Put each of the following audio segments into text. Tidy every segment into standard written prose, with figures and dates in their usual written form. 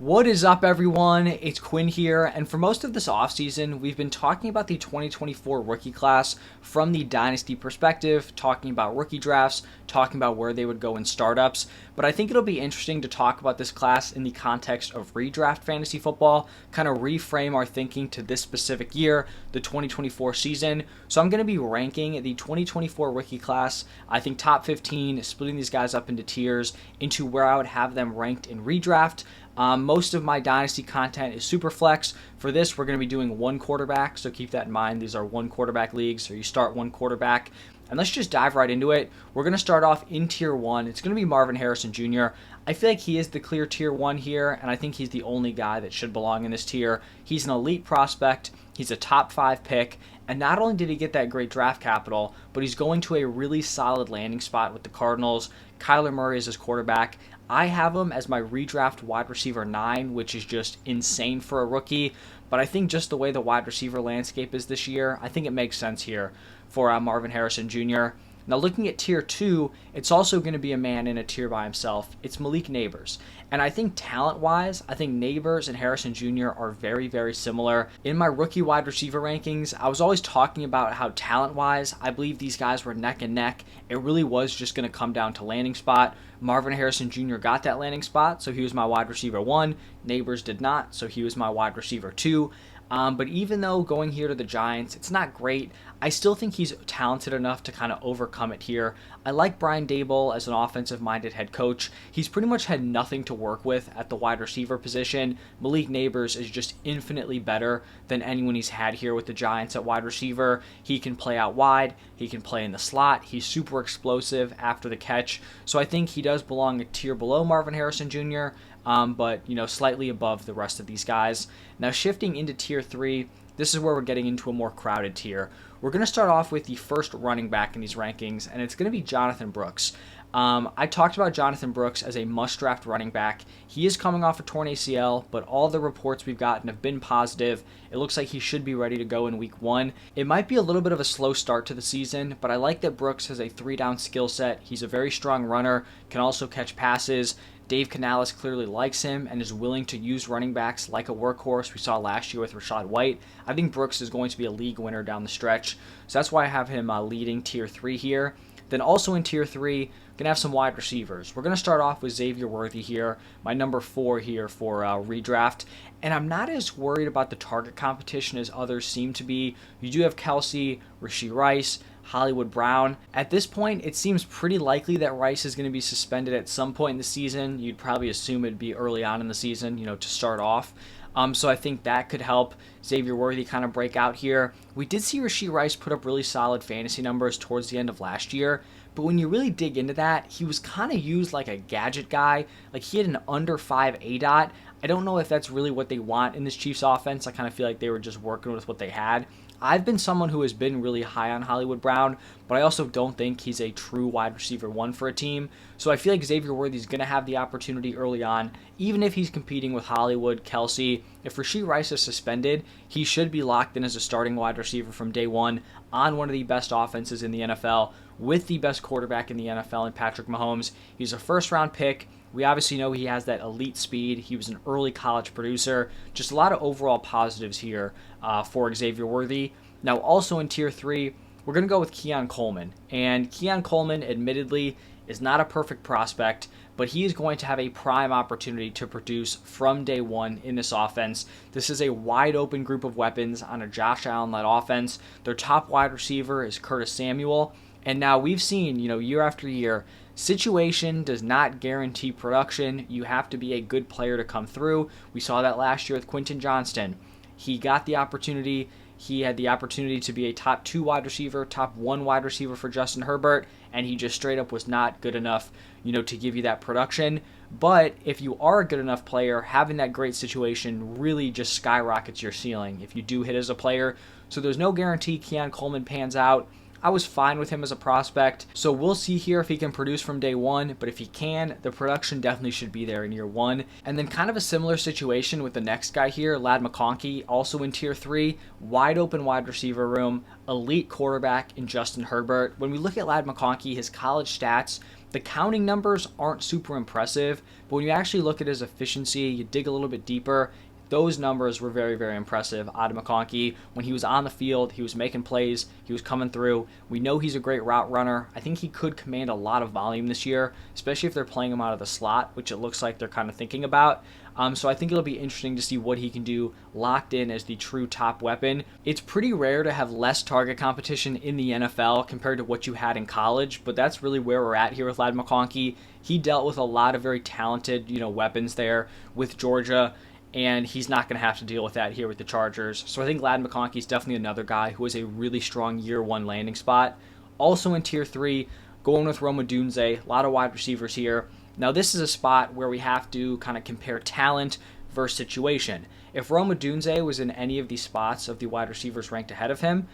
What is up, everyone? It's Quinn here, and for most of this offseason, we've been talking about the 2024 rookie class from the dynasty perspective, talking about rookie drafts, talking about where they would go in startups, but I think it'll be interesting to talk about this class in the context of redraft fantasy football, kind of reframe our thinking to this specific year, the 2024 season. So I'm going to be ranking the 2024 rookie class, I think top 15, splitting these guys up into tiers, into where I would have them ranked in redraft. Most of my dynasty content is super flex. For this, we're going to be doing one quarterback, so keep that in mind. These are one quarterback leagues, so you start one quarterback. And let's just dive right into it. We're going to start off in tier 1. It's going to be Marvin Harrison Jr. I feel like he is the clear tier 1 here, and I think he's the only guy that should belong in this tier. He's an elite prospect. He's a top 5 pick. And not only did he get that great draft capital, but he's going to a really solid landing spot with the Cardinals. Kyler Murray is his quarterback. I have him as my redraft wide receiver 9, which is just insane for a rookie. But I think just the way the wide receiver landscape is this year, I think it makes sense here for Marvin Harrison Jr. Now, looking at tier 2, it's also going to be a man in a tier by himself. It's Malik Nabers. And I think talent-wise, I think Nabers and Harrison Jr. are very, very similar. In my rookie wide receiver rankings, I was always talking about how talent-wise, I believe these guys were neck and neck. It really was just going to come down to landing spot. Marvin Harrison Jr. got that landing spot, so he was my wide receiver 1. Nabers did not, so he was my wide receiver 2. But even though going here to the Giants, it's not great, I still think he's talented enough to kind of overcome it here. I like Brian Daboll as an offensive-minded head coach. He's pretty much had nothing to work with at the wide receiver position. Malik Nabers is just infinitely better than anyone he's had here with the Giants at wide receiver. He can play out wide. He can play in the slot. He's super explosive after the catch. So I think he does belong a tier below Marvin Harrison Jr., but slightly above the rest of these guys. Now, shifting into tier 3, this is where we're getting into a more crowded tier. We're going to start off with the first running back in these rankings, and it's going to be Jonathan Brooks. I talked about Jonathan Brooks as a must-draft running back. He is coming off a torn ACL, but all the reports we've gotten have been positive. It looks like he should be ready to go in week 1. It might be a little bit of a slow start to the season, but I like that Brooks has a 3-down skill set. He's a very strong runner, can also catch passes. Dave Canales clearly likes him and is willing to use running backs like a workhorse we saw last year with Rachaad White. I think Brooks is going to be a league winner down the stretch, so that's why I have him leading tier 3 here. Then also in tier 3, we're going to have some wide receivers. We're going to start off with Xavier Worthy here, my number 4 here for redraft. And I'm not as worried about the target competition as others seem to be. You do have Kelsey, Rashee Rice, Hollywood Brown. At this point, it seems pretty likely that Rice is going to be suspended at some point in the season. You'd probably assume it'd be early on in the season, to start off. So I think that could help Xavier Worthy kind of break out here. We did see Rashee Rice put up really solid fantasy numbers towards the end of last year, but when you really dig into that, he was kind of used like a gadget guy. Like, he had an under 5 ADOT. I don't know if that's really what they want in this Chiefs offense. I kind of feel like they were just working with what they had. I've been someone who has been really high on Hollywood Brown, but I also don't think he's a true wide receiver 1 for a team. So I feel like Xavier Worthy is going to have the opportunity early on, even if he's competing with Hollywood, Kelsey. If Rashee Rice is suspended, he should be locked in as a starting wide receiver from day 1 on one of the best offenses in the NFL with the best quarterback in the NFL in Patrick Mahomes. He's a first-round pick. We obviously know he has that elite speed. He was an early college producer. Just a lot of overall positives here for Xavier Worthy. Now, also in tier 3, we're going to go with Keon Coleman. And Keon Coleman, admittedly, is not a perfect prospect, but he is going to have a prime opportunity to produce from day 1 in this offense. This is a wide open group of weapons on a Josh Allen-led offense. Their top wide receiver is Curtis Samuel. And now we've seen, year after year, situation does not guarantee production. You have to be a good player to come through. We saw that last year with Quentin Johnston. He got the opportunity. He had the opportunity to be a top 2 wide receiver, top 1 wide receiver for Justin Herbert, and he just straight up was not good enough, to give you that production. But if you are a good enough player, having that great situation really just skyrockets your ceiling if you do hit as a player. So there's no guarantee Keon Coleman pans out. I was fine with him as a prospect, so we'll see here if he can produce from day 1, but if he can, the production definitely should be there in year 1. And then kind of a similar situation with the next guy here, Ladd McConkey, also in tier 3, wide open wide receiver room, elite quarterback in Justin Herbert. When we look at Ladd McConkey, his college stats, The counting numbers aren't super impressive, but when you actually look at his efficiency, you dig a little bit deeper, those numbers were very, very impressive out of McConkey. When he was on the field, he was making plays, he was coming through. We know he's a great route runner. I think he could command a lot of volume this year, especially if they're playing him out of the slot, which it looks like they're kind of thinking about. So I think it'll be interesting to see what he can do locked in as the true top weapon. It's pretty rare to have less target competition in the NFL compared to what you had in college, but that's really where we're at here with Ladd McConkey. He dealt with a lot of very talented, weapons there with Georgia, and he's not going to have to deal with that here with the Chargers. So I think Ladd McConkey is definitely another guy who has a really strong year one landing spot. Also in tier 3, going with Rome Odunze, a lot of wide receivers here. Now this is a spot where we have to kind of compare talent versus situation. If Rome Odunze was in any of these spots of the wide receivers ranked ahead of him,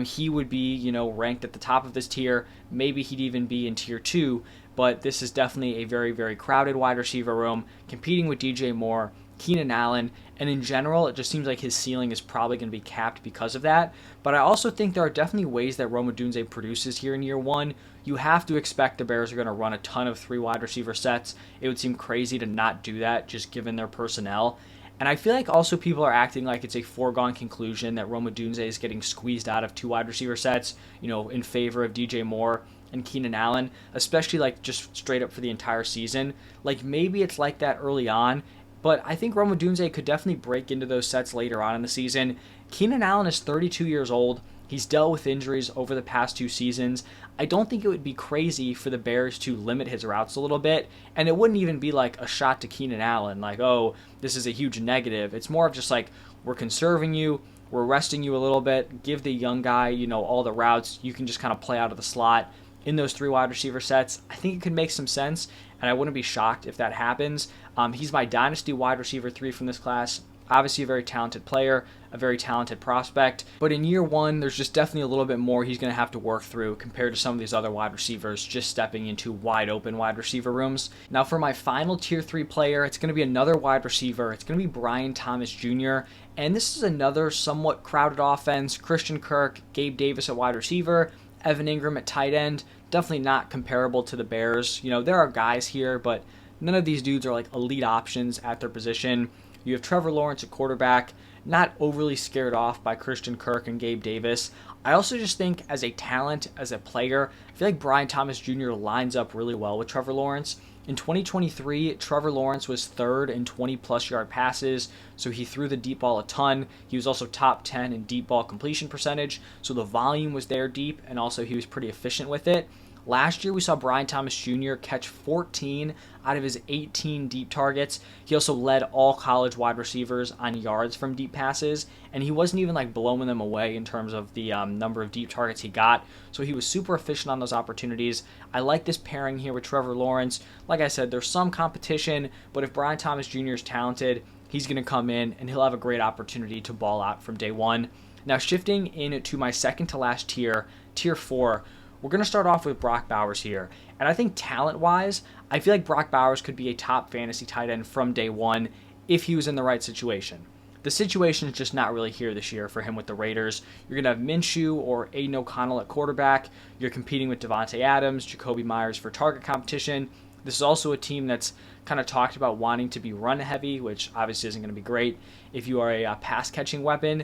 he would be, ranked at the top of this tier. Maybe he'd even be in tier 2, but this is definitely a very, very crowded wide receiver room, competing with DJ Moore, Keenan Allen, and in general, it just seems like his ceiling is probably going to be capped because of that. But I also think there are definitely ways that Rome Odunze produces here in year one. You have to expect the Bears are going to run a ton of 3 wide receiver sets. It would seem crazy to not do that just given their personnel. And I feel like also people are acting like it's a foregone conclusion that Rome Odunze is getting squeezed out of 2 wide receiver sets, in favor of DJ Moore and Keenan Allen, especially like just straight up for the entire season. Like maybe it's like that early on, but I think Rome Odunze could definitely break into those sets later on in the season. Keenan Allen is 32 years old. He's dealt with injuries over the past 2 seasons. I don't think it would be crazy for the Bears to limit his routes a little bit, and it wouldn't even be like a shot to Keenan Allen, like, oh, this is a huge negative. It's more of just like, we're conserving you, we're resting you a little bit, give the young guy, all the routes. You can just kind of play out of the slot in those 3 wide receiver sets. I think it could make some sense, and I wouldn't be shocked if that happens. He's my dynasty wide receiver 3 from this class. Obviously a very talented player, a very talented prospect, but in year 1, there's just definitely a little bit more he's going to have to work through compared to some of these other wide receivers just stepping into wide open wide receiver rooms. Now for my final tier 3 player, it's going to be another wide receiver. It's going to be Brian Thomas Jr., and this is another somewhat crowded offense. Christian Kirk, Gabe Davis at wide receiver, Evan Ingram at tight end. Definitely not comparable to the Bears. There are guys here, but none of these dudes are like elite options at their position. You have Trevor Lawrence at quarterback, not overly scared off by Christian Kirk and Gabe Davis. I also just think as a talent, as a player, I feel like Brian Thomas Jr. lines up really well with Trevor Lawrence. In 2023, Trevor Lawrence was 3rd in 20-plus yard passes, so he threw the deep ball a ton. He was also top 10 in deep ball completion percentage, so the volume was there deep, and also he was pretty efficient with it. Last year, we saw Brian Thomas Jr. catch 14 out of his 18 deep targets. He also led all college wide receivers on yards from deep passes, and he wasn't even like blowing them away in terms of the number of deep targets he got. So he was super efficient on those opportunities. I like this pairing here with Trevor Lawrence. Like I said, there's some competition, but if Brian Thomas Jr. is talented, he's going to come in and he'll have a great opportunity to ball out from day one. Now shifting into my second to last tier, tier 4, we're going to start off with Brock Bowers here. And I think talent-wise, I feel like Brock Bowers could be a top fantasy tight end from day one if he was in the right situation. The situation is just not really here this year for him with the Raiders. You're going to have Minshew or Aiden O'Connell at quarterback. You're competing with Devontae Adams, Jacoby Myers for target competition. This is also a team that's kind of talked about wanting to be run-heavy, which obviously isn't going to be great if you are a pass-catching weapon.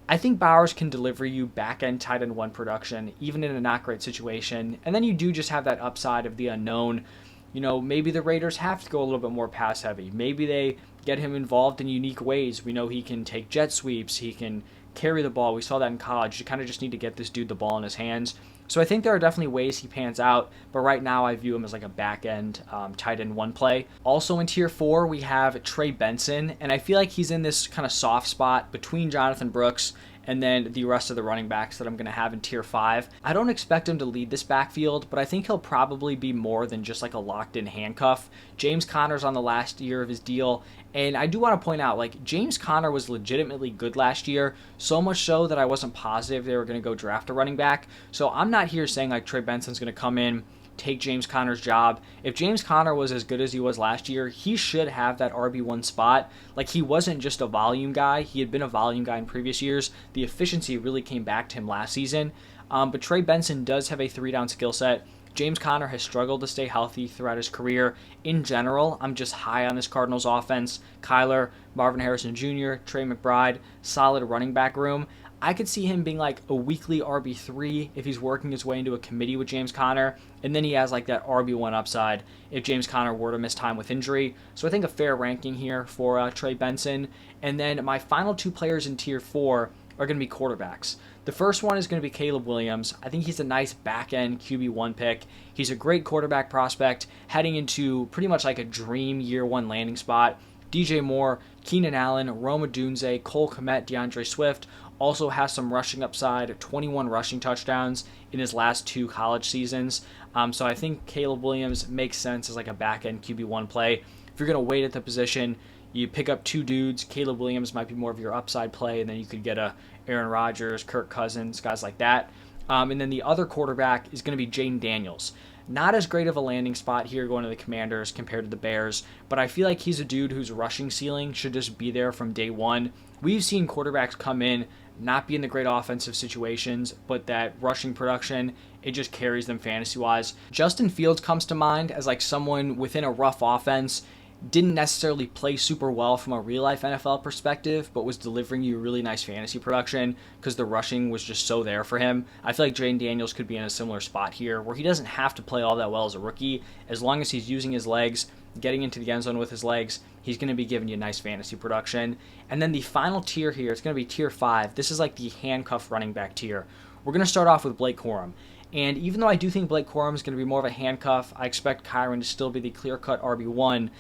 I think Bowers can deliver you back-end tight end 1 production, even in a not great situation. And then you do just have that upside of the unknown. Maybe the Raiders have to go a little bit more pass-heavy. Maybe they get him involved in unique ways. We know he can take jet sweeps. He can carry the ball. We saw that in college. You kind of just need to get this dude the ball in his hands. So I think there are definitely ways he pans out, but right now I view him as like a back-end tight end 1 play. Also in tier 4, we have Trey Benson, and I feel like he's in this kind of soft spot between Jonathan Brooks and then the rest of the running backs that I'm going to have in tier 5. I don't expect him to lead this backfield, but I think he'll probably be more than just like a locked-in handcuff. James Conner's on the last year of his deal, and I do want to point out, like, James Conner was legitimately good last year, so much so that I wasn't positive they were going to go draft a running back. So I'm not here saying like Trey Benson's going to come in, take James Conner's job. If James Conner was as good as he was last year, he should have that RB1 spot. Like, he wasn't just a volume guy. He had been a volume guy in previous years. The efficiency really came back to him last season. But Trey Benson does have a 3-down skill set. James Conner has struggled to stay healthy throughout his career. In general, I'm just high on this Cardinals offense. Kyler, Marvin Harrison Jr., Trey McBride, solid running back room. I could see him being like a weekly RB3 if he's working his way into a committee with James Conner, and then he has like that RB1 upside if James Conner were to miss time with injury. So I think a fair ranking here for Trey Benson. And then my final two players in tier 4 are going to be quarterbacks. The first one is going to be Caleb Williams. I think he's a nice back-end QB1 pick. He's a great quarterback prospect heading into pretty much like a dream year one landing spot. DJ Moore, Keenan Allen, Rome Odunze, Cole Kmet, DeAndre Swift also has some rushing upside, 21 rushing touchdowns in his last 2 college seasons. So I think Caleb Williams makes sense as like a back-end QB1 play. If you're going to wait at the position, you pick up 2 dudes. Caleb Williams might be more of your upside play, and then you could get a Aaron Rodgers, Kirk Cousins, guys like that. And then the other quarterback is going to be Jaden Daniels. Not as great of a landing spot here going to the Commanders compared to the Bears, but I feel like he's a dude whose rushing ceiling should just be there from day one. We've seen quarterbacks come in, not be in the great offensive situations, but that rushing production, it just carries them fantasy-wise. Justin Fields comes to mind as like someone within a rough offense, didn't necessarily play super well from a real-life NFL perspective, but was delivering you really nice fantasy production because the rushing was just so there for him. I feel like Jaden Daniels could be in a similar spot here where he doesn't have to play all that well as a rookie. As long as he's using his legs, getting into the end zone with his legs, he's going to be giving you nice fantasy production. And then the final tier here, it's going to be tier 5. This is like the handcuff running back tier. We're going to start off with Blake Corum. And even though I do think Blake Corum is going to be more of a handcuff, I expect Kyron to still be the clear-cut RB1.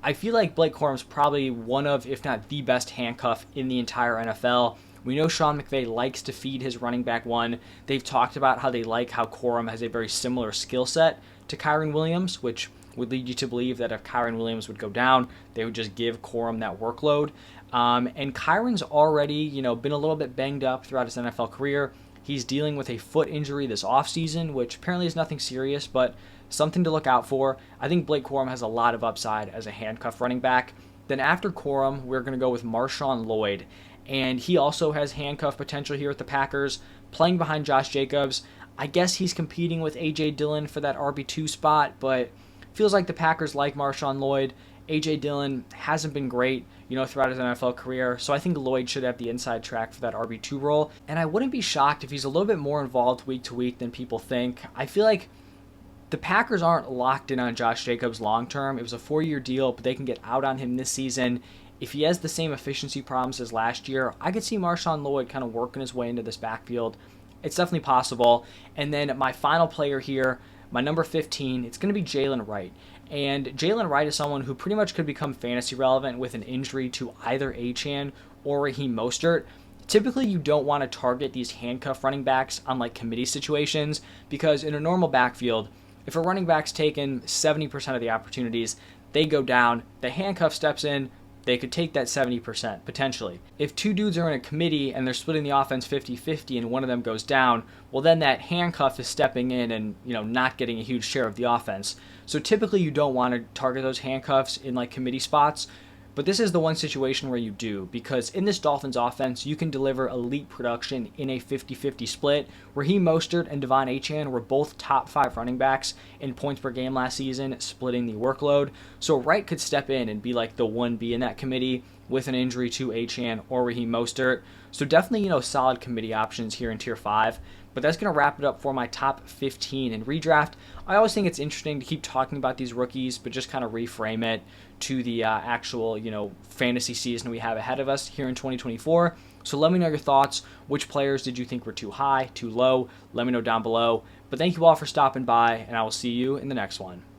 I feel like Blake Corum's probably one of, if not the best handcuff in the entire NFL. We know Sean McVay likes to feed his running back one. They've talked about how they like how Corum has a very similar skill set to Kyren Williams, which would lead you to believe that if Kyren Williams would go down, they would just give Corum that workload. And Kyron's already, been a little bit banged up throughout his NFL career. He's dealing with a foot injury this offseason, which apparently is nothing serious, but something to look out for. I think Blake Corum has a lot of upside as a handcuff running back. Then after Corum, we're going to go with Marshawn Lloyd. And he also has handcuff potential here with the Packers, playing behind Josh Jacobs. I guess he's competing with A.J. Dillon for that RB2 spot, but feels like the Packers like Marshawn Lloyd. A.J. Dillon hasn't been great, throughout his NFL career, so I think Lloyd should have the inside track for that RB2 role. And I wouldn't be shocked if he's a little bit more involved week to week than people think. I feel like the Packers aren't locked in on Josh Jacobs long term. It was a 4-year deal, but they can get out on him this season. If he has the same efficiency problems as last year, I could see Marshawn Lloyd kind of working his way into this backfield. It's definitely possible. And then my final player here, my number 15, it's going to be Jalen Wright. And Jalen Wright is someone who pretty much could become fantasy relevant with an injury to either Achane or Raheem Mostert. Typically, you don't want to target these handcuff running backs on like committee situations because in a normal backfield, if a running back's taken 70% of the opportunities, they go down, the handcuff steps in, they could take that 70%, potentially. If 2 dudes are in a committee and they're splitting the offense 50-50 and one of them goes down, well then that handcuff is stepping in and not getting a huge share of the offense. So typically you don't want to target those handcuffs in like committee spots, but this is the one situation where you do, because in this Dolphins offense, you can deliver elite production in a 50-50 split. Raheem Mostert and Devon Achane were both top 5 running backs in points per game last season, splitting the workload. So Wright could step in and be like the 1B in that committee with an injury to Achane or Raheem Mostert. So definitely, solid committee options here in Tier 5. But that's going to wrap it up for my top 15 in Redraft. I always think it's interesting to keep talking about these rookies, but just kind of reframe it to the actual, fantasy season we have ahead of us here in 2024. So let me know your thoughts. Which players did you think were too high, too low? Let me know down below. But thank you all for stopping by, and I will see you in the next one.